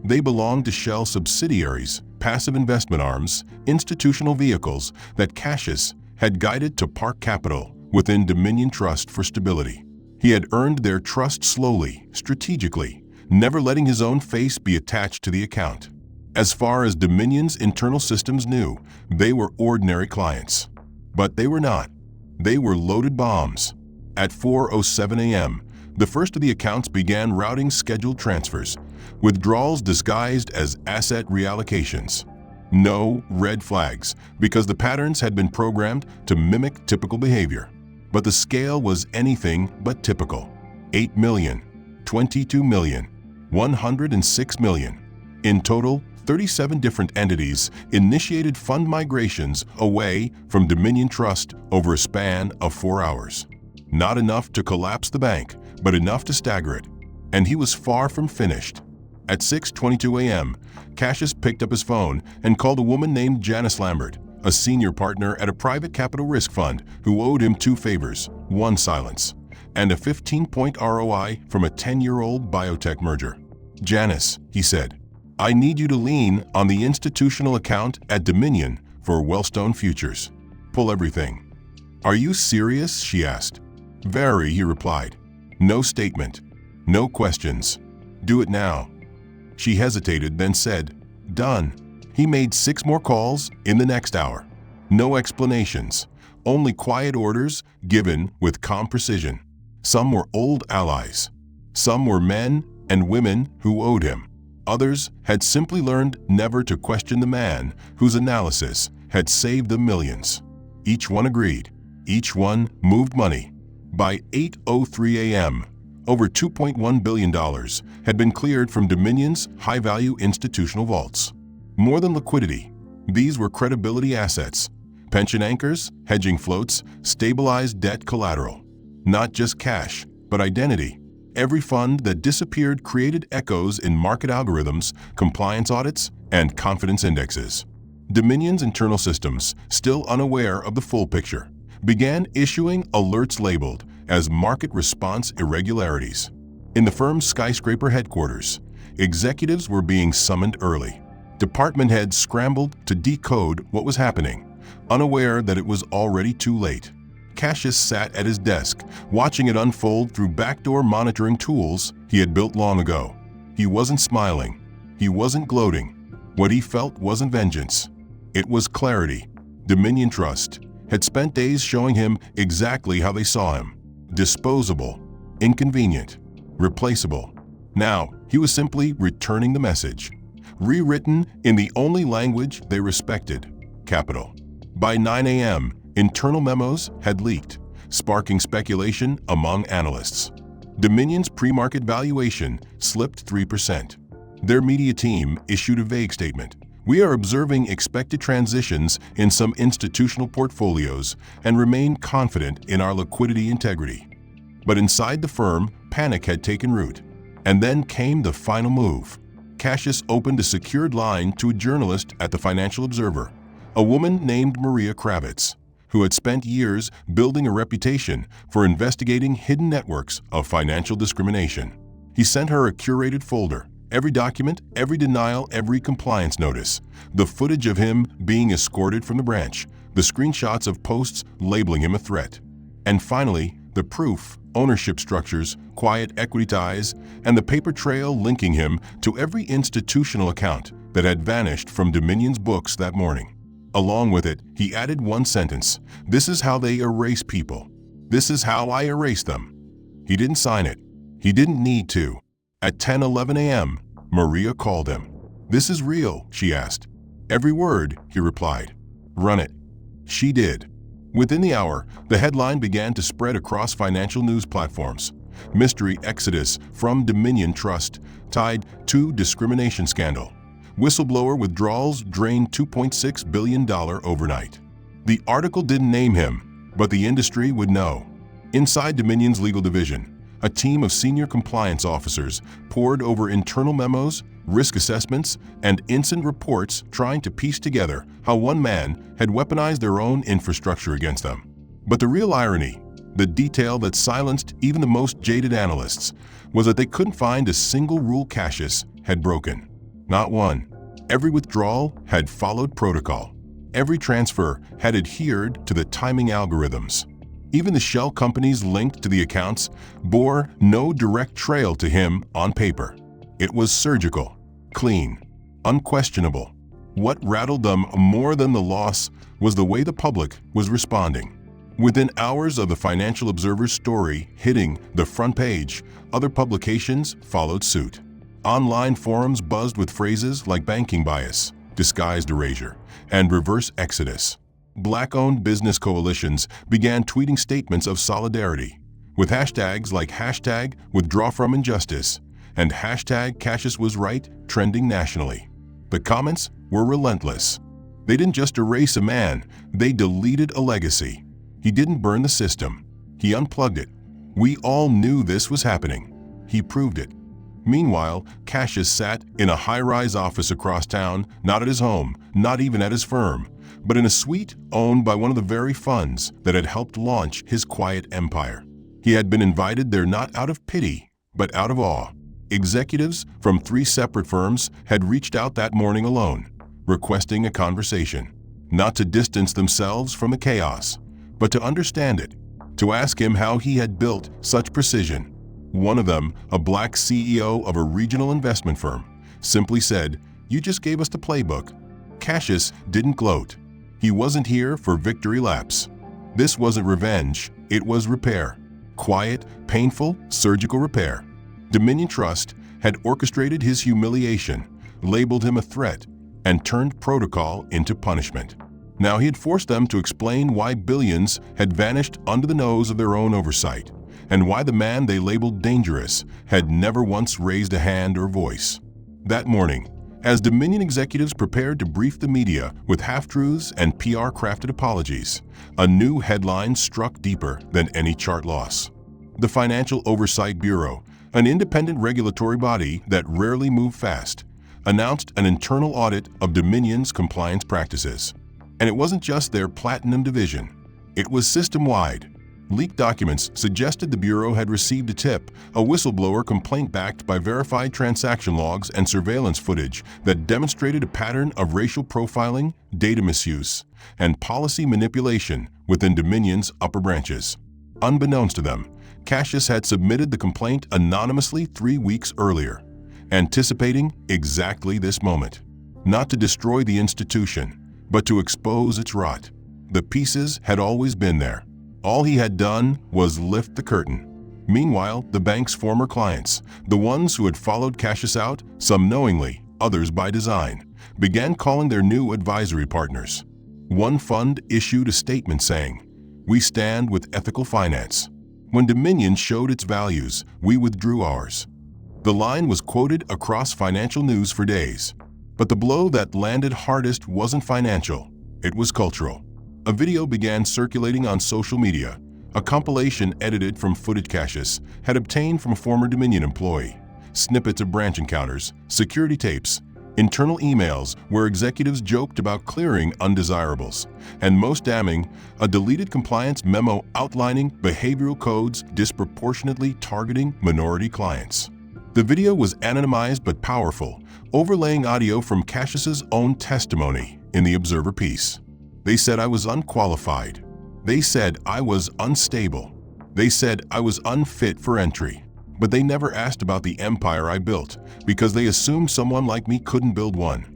They belonged to shell subsidiaries, passive investment arms, institutional vehicles that Cassius had guided to park capital within Dominion Trust for stability. He had earned their trust slowly, strategically, never letting his own face be attached to the account. As far as Dominion's internal systems knew, they were ordinary clients. But they were not. They were loaded bombs. At 4:07 a.m., the first of the accounts began routing scheduled transfers, withdrawals disguised as asset reallocations. No red flags, because the patterns had been programmed to mimic typical behavior. But the scale was anything but typical. 8 million, 22 million, 106 million. In total, 37 different entities initiated fund migrations away from Dominion Trust over a span of 4 hours. Not enough to collapse the bank, but enough to stagger it. And he was far from finished. At 6:22 a.m., Cassius picked up his phone and called a woman named Janice Lambert, a senior partner at a private capital risk fund who owed him 2 favors: 1 silence, and a 15-point ROI from a 10-year-old biotech merger. "Janice," he said, "I need you to lean on the institutional account at Dominion for Wellstone Futures. Pull everything." "Are you serious?" she asked. "Very," he replied. "No statement. No questions. Do it now." She hesitated, then said, "Done." He made 6 more calls in the next hour. No explanations, only quiet orders given with calm precision. Some were old allies. Some were men and women who owed him. Others had simply learned never to question the man whose analysis had saved them millions. Each one agreed. Each one moved money. By 8:03 a.m., over $2.1 billion had been cleared from Dominion's high-value institutional vaults. More than liquidity, these were credibility assets. Pension anchors, hedging floats, stabilized debt collateral. Not just cash, but identity. Every fund that disappeared created echoes in market algorithms, compliance audits, and confidence indexes. Dominion's internal systems, still unaware of the full picture, began issuing alerts labeled as market response irregularities. In the firm's skyscraper headquarters, executives were being summoned early. Department heads scrambled to decode what was happening, unaware that it was already too late. Cassius sat at his desk, watching it unfold through backdoor monitoring tools he had built long ago. He wasn't smiling. He wasn't gloating. What he felt wasn't vengeance. It was clarity. Dominion Trust had spent days showing him exactly how they saw him. Disposable, inconvenient, replaceable. Now, he was simply returning the message, rewritten in the only language they respected: capital. By 9 a.m., internal memos had leaked, sparking speculation among analysts. Dominion's pre-market valuation slipped 3%. Their media team issued a vague statement: "We are observing expected transitions in some institutional portfolios and remain confident in our liquidity integrity." But inside the firm, panic had taken root. And then came the final move. Cassius opened a secured line to a journalist at the Financial Observer, a woman named Maria Kravitz, who had spent years building a reputation for investigating hidden networks of financial discrimination. He sent her a curated folder: every document, every denial, every compliance notice, the footage of him being escorted from the branch, the screenshots of posts labeling him a threat, and finally, the proof, ownership structures, quiet equity ties, and the paper trail linking him to every institutional account that had vanished from Dominion's books that morning. Along with it, he added one sentence: "This is how they erase people. This is how I erase them." He didn't sign it. He didn't need to. At 10:11 a.m., Maria called him. "This is real," she asked. "Every word," he replied. "Run it." She did. Within the hour, the headline began to spread across financial news platforms. Mystery exodus from Dominion Trust tied to discrimination scandal. Whistleblower withdrawals drained $2.6 billion overnight. The article didn't name him, but the industry would know. Inside Dominion's legal division, a team of senior compliance officers pored over internal memos, risk assessments, and incident reports trying to piece together how one man had weaponized their own infrastructure against them. But the real irony, the detail that silenced even the most jaded analysts, was that they couldn't find a single rule Cassius had broken. Not one. Every withdrawal had followed protocol. Every transfer had adhered to the timing algorithms. Even the shell companies linked to the accounts bore no direct trail to him on paper. It was surgical, clean, unquestionable. What rattled them more than the loss was the way the public was responding. Within hours of the Financial Observer's story hitting the front page, other publications followed suit. Online forums buzzed with phrases like banking bias, disguised erasure, and reverse exodus. Black-owned business coalitions began tweeting statements of solidarity, with hashtags like #withdrawfrominjustice and #CassiusWasRight trending nationally. The comments were relentless. They didn't just erase a man, they deleted a legacy. He didn't burn the system. He unplugged it. We all knew this was happening. He proved it. Meanwhile, Cassius sat in a high-rise office across town, not at his home, not even at his firm, but in a suite owned by one of the very funds that had helped launch his quiet empire. He had been invited there not out of pity, but out of awe. Executives from 3 separate firms had reached out that morning alone, requesting a conversation, not to distance themselves from the chaos, but to understand it, to ask him how he had built such precision. One of them, a black CEO of a regional investment firm, simply said, "You just gave us the playbook." Cassius didn't gloat. He wasn't here for victory laps. This wasn't revenge, it was repair. Quiet, painful, surgical repair. Dominion Trust had orchestrated his humiliation, labeled him a threat, and turned protocol into punishment. Now he had forced them to explain why billions had vanished under the nose of their own oversight, and why the man they labeled dangerous had never once raised a hand or voice. That morning, as Dominion executives prepared to brief the media with half-truths and PR-crafted apologies, a new headline struck deeper than any chart loss. The Financial Oversight Bureau, an independent regulatory body that rarely moved fast, announced an internal audit of Dominion's compliance practices. And it wasn't just their platinum division. It was system-wide. Leaked documents suggested the Bureau had received a tip, a whistleblower complaint backed by verified transaction logs and surveillance footage that demonstrated a pattern of racial profiling, data misuse, and policy manipulation within Dominion's upper branches. Unbeknownst to them, Cassius had submitted the complaint anonymously 3 weeks earlier, anticipating exactly this moment. Not to destroy the institution, but to expose its rot. The pieces had always been there. All he had done was lift the curtain. Meanwhile, the bank's former clients, the ones who had followed Cassius out, some knowingly, others by design, began calling their new advisory partners. One fund issued a statement saying, "We stand with ethical finance." When Dominion showed its values, we withdrew ours. The line was quoted across financial news for days. But the blow that landed hardest wasn't financial, it was cultural. A video began circulating on social media, a compilation edited from footage Cassius had obtained from a former Dominion employee, snippets of branch encounters, security tapes, internal emails where executives joked about clearing undesirables, and most damning, a deleted compliance memo outlining behavioral codes disproportionately targeting minority clients. The video was anonymized but powerful, overlaying audio from Cassius's own testimony in the Observer piece. They said I was unqualified. They said I was unstable. They said I was unfit for entry. But they never asked about the empire I built because they assumed someone like me couldn't build one.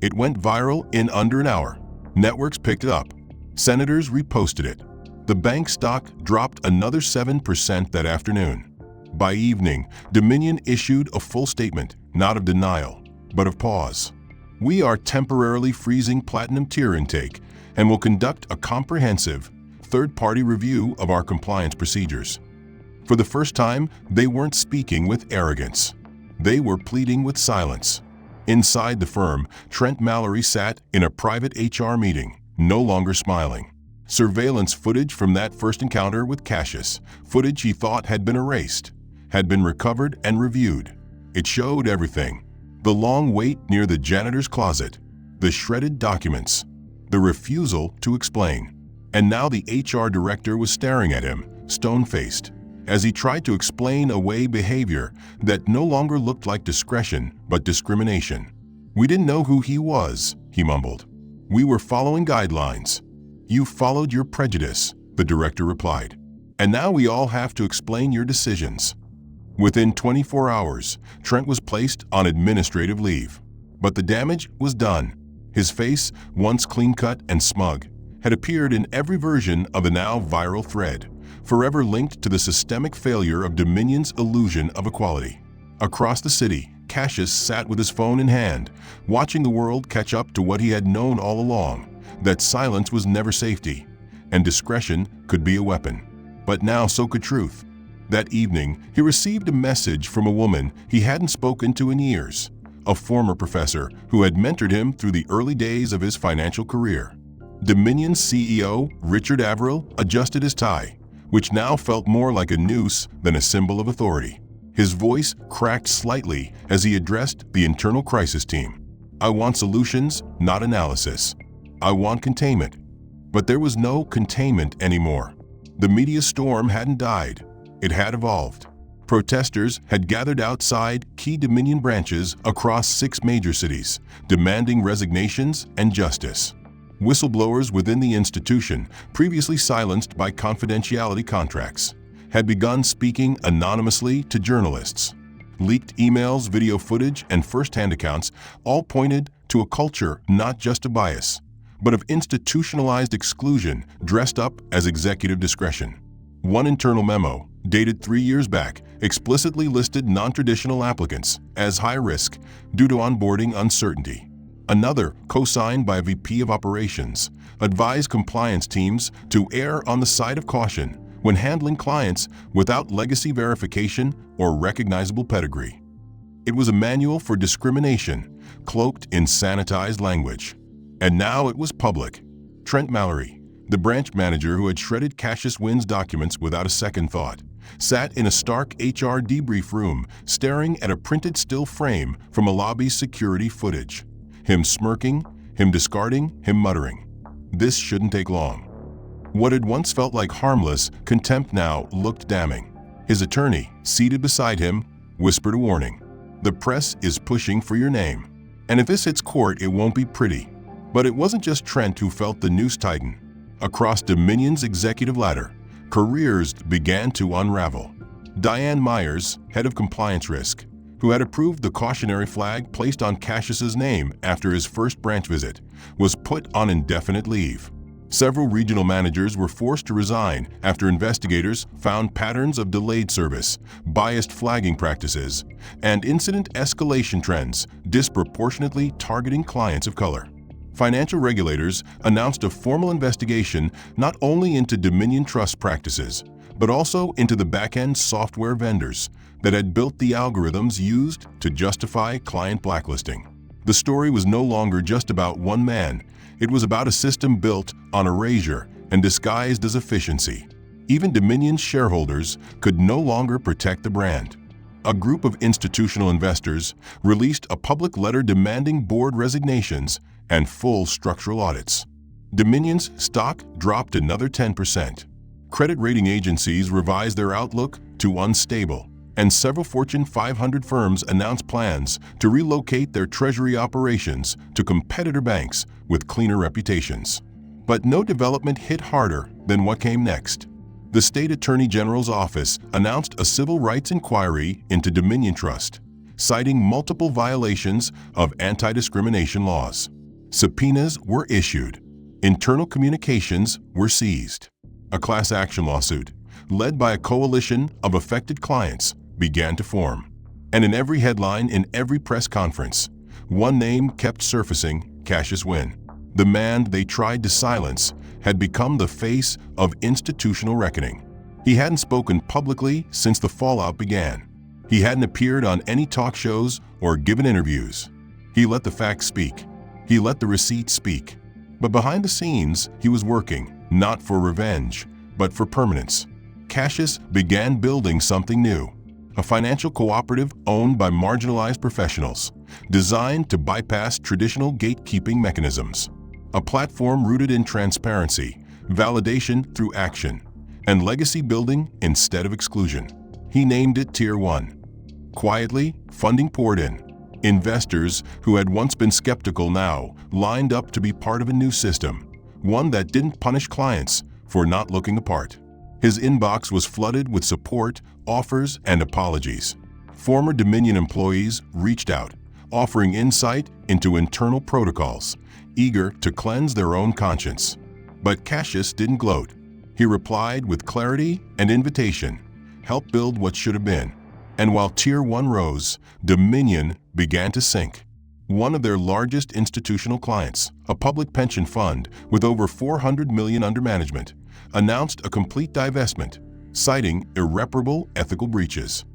It went viral in under an hour. Networks picked it up. Senators reposted it. The bank stock dropped another 7% that afternoon. By evening, Dominion issued a full statement, not of denial, but of pause. We are temporarily freezing platinum tier intake and will conduct a comprehensive, third-party review of our compliance procedures. For the first time, they weren't speaking with arrogance. They were pleading with silence. Inside the firm, Trent Mallory sat in a private HR meeting, no longer smiling. Surveillance footage from that first encounter with Cassius, footage he thought had been erased, had been recovered and reviewed. It showed everything. The long wait near the janitor's closet, the shredded documents, the refusal to explain. And now the HR director was staring at him, stone-faced, as he tried to explain away behavior that no longer looked like discretion but discrimination. We didn't know who he was, he mumbled. We were following guidelines. You followed your prejudice, the director replied. And now we all have to explain your decisions. Within 24 hours, Trent was placed on administrative leave. But the damage was done. His face, once clean-cut and smug, had appeared in every version of the now viral thread, forever linked to the systemic failure of Dominion's illusion of equality. Across the city, Cassius sat with his phone in hand, watching the world catch up to what he had known all along, that silence was never safety, and discretion could be a weapon. But now so could truth. That evening, he received a message from a woman he hadn't spoken to in years, a former professor who had mentored him through the early days of his financial career. Dominion's CEO, Richard Averill, adjusted his tie, which now felt more like a noose than a symbol of authority. His voice cracked slightly as he addressed the internal crisis team. I want solutions, not analysis. I want containment. But there was no containment anymore. The media storm hadn't died. It had evolved. Protesters had gathered outside key Dominion branches across 6 major cities, demanding resignations and justice. Whistleblowers within the institution, previously silenced by confidentiality contracts, had begun speaking anonymously to journalists. Leaked emails, video footage, and first-hand accounts all pointed to a culture not just of bias, but of institutionalized exclusion dressed up as executive discretion. One internal memo, dated 3 years back, explicitly listed non-traditional applicants as high risk due to onboarding uncertainty. Another, co-signed by a VP of Operations, advised compliance teams to err on the side of caution when handling clients without legacy verification or recognizable pedigree. It was a manual for discrimination, cloaked in sanitized language. And now it was public. Trent Mallory, the branch manager who had shredded Cassius Wynn's documents without a second thought, sat in a stark HR debrief room staring at a printed still frame from a lobby's security footage. Him smirking, him discarding, him muttering. This shouldn't take long. What had once felt like harmless contempt now looked damning. His attorney, seated beside him, whispered a warning. The press is pushing for your name. And if this hits court, it won't be pretty. But it wasn't just Trent who felt the noose tighten. Across Dominion's executive ladder, careers began to unravel. Diane Myers, head of compliance risk, who had approved the cautionary flag placed on Cassius's name after his first branch visit, was put on indefinite leave. Several regional managers were forced to resign after investigators found patterns of delayed service, biased flagging practices, and incident escalation trends disproportionately targeting clients of color. Financial regulators announced a formal investigation not only into Dominion Trust practices, but also into the back-end software vendors that had built the algorithms used to justify client blacklisting. The story was no longer just about one man. It was about a system built on erasure and disguised as efficiency. Even Dominion's shareholders could no longer protect the brand. A group of institutional investors released a public letter demanding board resignations and full structural audits. Dominion's stock dropped another 10%. Credit rating agencies revised their outlook to unstable, and several Fortune 500 firms announced plans to relocate their treasury operations to competitor banks with cleaner reputations. But no development hit harder than what came next. The State Attorney General's office announced a civil rights inquiry into Dominion Trust, citing multiple violations of anti-discrimination laws. Subpoenas were issued. Internal communications were seized. A class action lawsuit, led by a coalition of affected clients, began to form. And in every headline, in every press conference, one name kept surfacing: Cassius Wynn. The man they tried to silence had become the face of institutional reckoning. He hadn't spoken publicly since the fallout began. He hadn't appeared on any talk shows or given interviews. He let the facts speak. He let the receipts speak. But behind the scenes, he was working, not for revenge, but for permanence. Cassius began building something new, a financial cooperative owned by marginalized professionals, designed to bypass traditional gatekeeping mechanisms. A platform rooted in transparency, validation through action, and legacy building instead of exclusion. He named it Tier 1. Quietly, funding poured in. Investors who had once been skeptical now lined up to be part of a new system, one that didn't punish clients for not looking the part. His inbox was flooded with support, offers, and apologies. Former Dominion employees reached out, offering insight into internal protocols, eager to cleanse their own conscience. But Cassius didn't gloat. He replied with clarity and invitation: help build what should have been. And while Tier 1 rose, Dominion began to sink. One of their largest institutional clients, a public pension fund with over $400 million under management, announced a complete divestment, citing irreparable ethical breaches.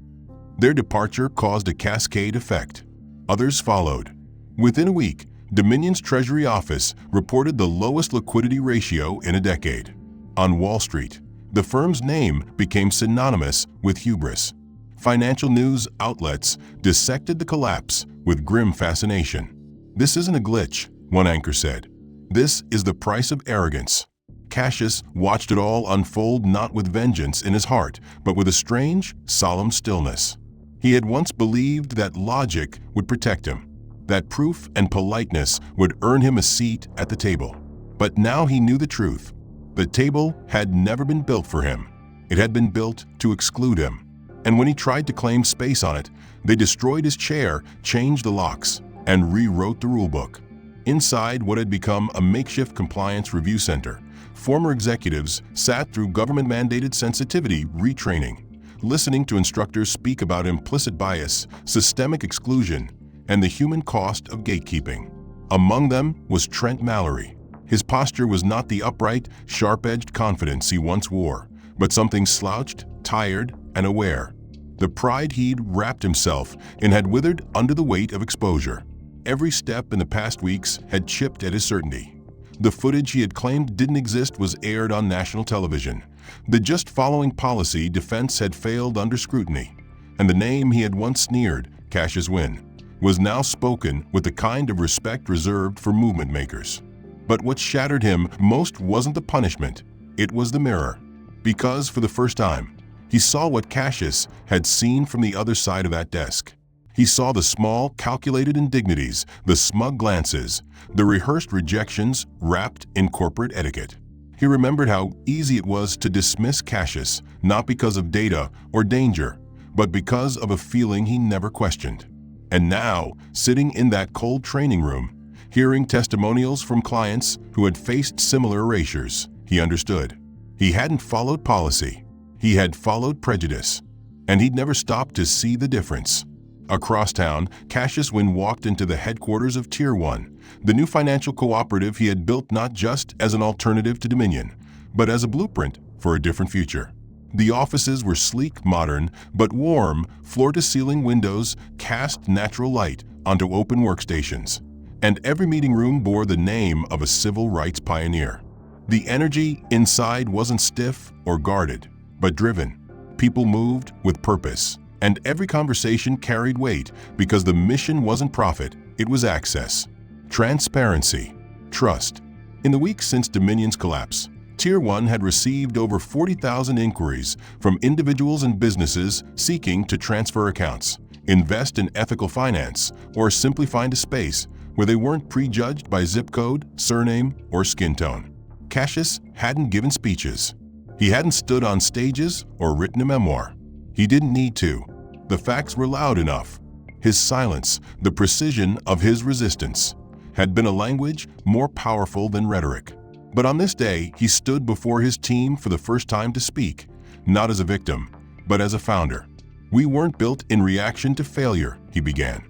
Their departure caused a cascade effect. Others followed. Within a week, Dominion's Treasury office reported the lowest liquidity ratio in a decade. On Wall Street, the firm's name became synonymous with hubris. Financial news outlets dissected the collapse with grim fascination. "This isn't a glitch," one anchor said. "This is the price of arrogance." Cassius watched it all unfold, not with vengeance in his heart, but with a strange, solemn stillness. He had once believed that logic would protect him, that proof and politeness would earn him a seat at the table. But now he knew the truth. The table had never been built for him. It had been built to exclude him. And when he tried to claim space on it, they destroyed his chair, changed the locks, and rewrote the rulebook. Inside what had become a makeshift compliance review center, former executives sat through government-mandated sensitivity retraining, listening to instructors speak about implicit bias, systemic exclusion, and the human cost of gatekeeping. Among them was Trent Mallory. His posture was not the upright, sharp-edged confidence he once wore, but something slouched, tired, and aware. The pride he'd wrapped himself in had withered under the weight of exposure. Every step in the past weeks had chipped at his certainty. The footage he had claimed didn't exist was aired on national television. The just following policy defense had failed under scrutiny. And the name he had once sneered, Cassius Wynn, was now spoken with the kind of respect reserved for movement makers. But what shattered him most wasn't the punishment, it was the mirror. Because for the first time, he saw what Cassius had seen from the other side of that desk. He saw the small, calculated indignities, the smug glances, the rehearsed rejections wrapped in corporate etiquette. He remembered how easy it was to dismiss Cassius, not because of data or danger, but because of a feeling he never questioned. And now, sitting in that cold training room, hearing testimonials from clients who had faced similar erasures, he understood. He hadn't followed policy. He had followed prejudice, and he'd never stopped to see the difference. Across town, Cassius Wynn walked into the headquarters of Tier 1, the new financial cooperative he had built not just as an alternative to Dominion, but as a blueprint for a different future. The offices were sleek, modern, but warm, floor-to-ceiling windows cast natural light onto open workstations, and every meeting room bore the name of a civil rights pioneer. The energy inside wasn't stiff or guarded, but driven. People moved with purpose, and every conversation carried weight because the mission wasn't profit, it was access, transparency, trust. In the weeks since Dominion's collapse, Tier 1 had received over 40,000 inquiries from individuals and businesses seeking to transfer accounts, invest in ethical finance, or simply find a space where they weren't prejudged by zip code, surname, or skin tone. Cassius hadn't given speeches. He hadn't stood on stages or written a memoir. He didn't need to. The facts were loud enough. His silence, the precision of his resistance, had been a language more powerful than rhetoric. But on this day, he stood before his team for the first time to speak, not as a victim, but as a founder. "We weren't built in reaction to failure," he began.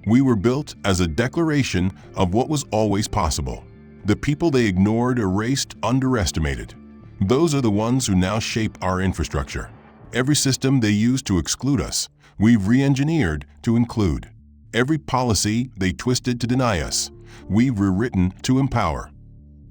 "We were built as a declaration of what was always possible." The people they ignored, erased, underestimated. Those are the ones who now shape our infrastructure. Every system they used to exclude us, we've re-engineered to include. Every policy they twisted to deny us, we've rewritten to empower.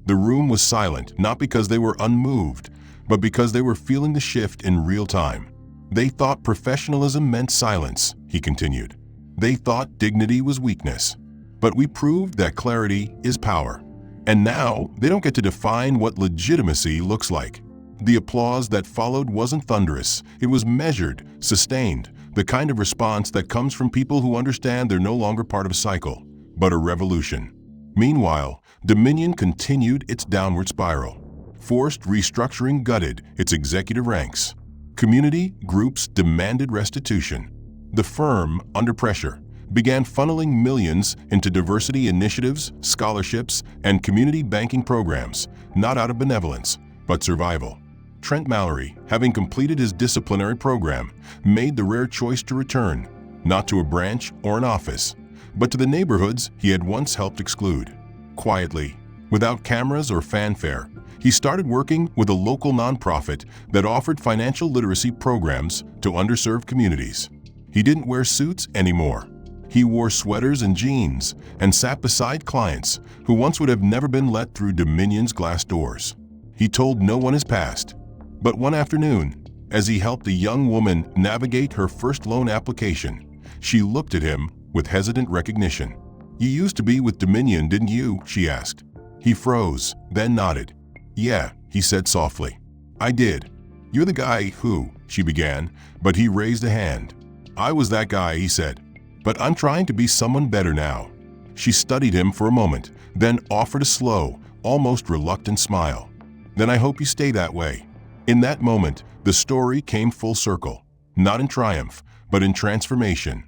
The room was silent, not because they were unmoved, but because they were feeling the shift in real time. They thought professionalism meant silence, he continued. They thought dignity was weakness. But we proved that clarity is power. And now, they don't get to define what legitimacy looks like. The applause that followed wasn't thunderous. It was measured, sustained, the kind of response that comes from people who understand they're no longer part of a cycle, but a revolution. Meanwhile, Dominion continued its downward spiral. Forced restructuring gutted its executive ranks. Community groups demanded restitution. The firm, under pressure, began funneling millions into diversity initiatives, scholarships, and community banking programs, not out of benevolence, but survival. Trent Mallory, having completed his disciplinary program, made the rare choice to return, not to a branch or an office, but to the neighborhoods he had once helped exclude. Quietly, without cameras or fanfare, he started working with a local nonprofit that offered financial literacy programs to underserved communities. He didn't wear suits anymore. He wore sweaters and jeans and sat beside clients who once would have never been let through Dominion's glass doors. He told no one his past. But one afternoon, as he helped a young woman navigate her first loan application, she looked at him with hesitant recognition. "You used to be with Dominion, didn't you?" she asked. He froze, then nodded. "Yeah," he said softly. "I did." "You're the guy who," she began, but he raised a hand. "I was that guy," he said. "But I'm trying to be someone better now." She studied him for a moment, then offered a slow, almost reluctant smile. "Then I hope you stay that way." In that moment, the story came full circle, not in triumph, but in transformation.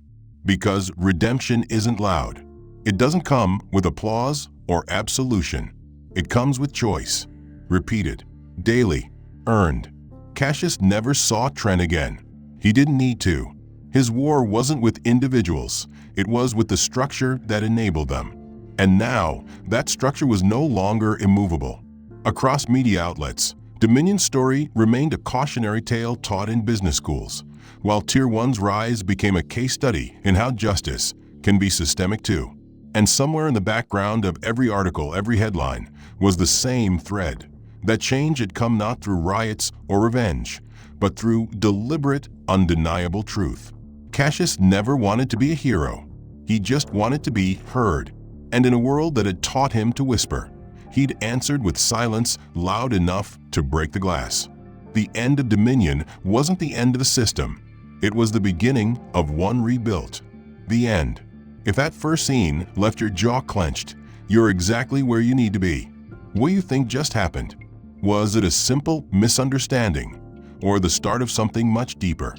Because redemption isn't loud. It doesn't come with applause or absolution. It comes with choice. Repeated, daily, earned. Cassius never saw Trent again. He didn't need to. His war wasn't with individuals, it was with the structure that enabled them. And now, that structure was no longer immovable. Across media outlets, Dominion's story remained a cautionary tale taught in business schools, while Tier 1's rise became a case study in how justice can be systemic too. And somewhere in the background of every article, every headline, was the same thread. That change had come not through riots or revenge, but through deliberate, undeniable truth. Cassius never wanted to be a hero. He just wanted to be heard. And in a world that had taught him to whisper, he'd answered with silence loud enough to break the glass. The end of Dominion wasn't the end of the system. It was the beginning of one rebuilt. The end. If that first scene left your jaw clenched, you're exactly where you need to be. What do you think just happened? Was it a simple misunderstanding, or the start of something much deeper?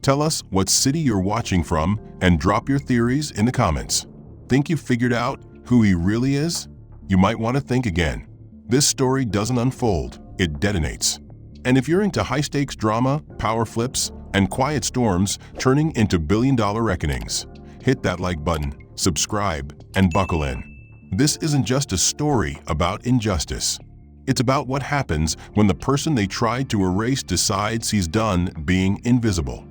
Tell us what city you're watching from and drop your theories in the comments. Think you've figured out who he really is? You might want to think again. This story doesn't unfold, it detonates. And if you're into high-stakes drama, power flips, and quiet storms turning into billion-dollar reckonings, hit that like button, subscribe, and buckle in. This isn't just a story about injustice. It's about what happens when the person they tried to erase decides he's done being invisible.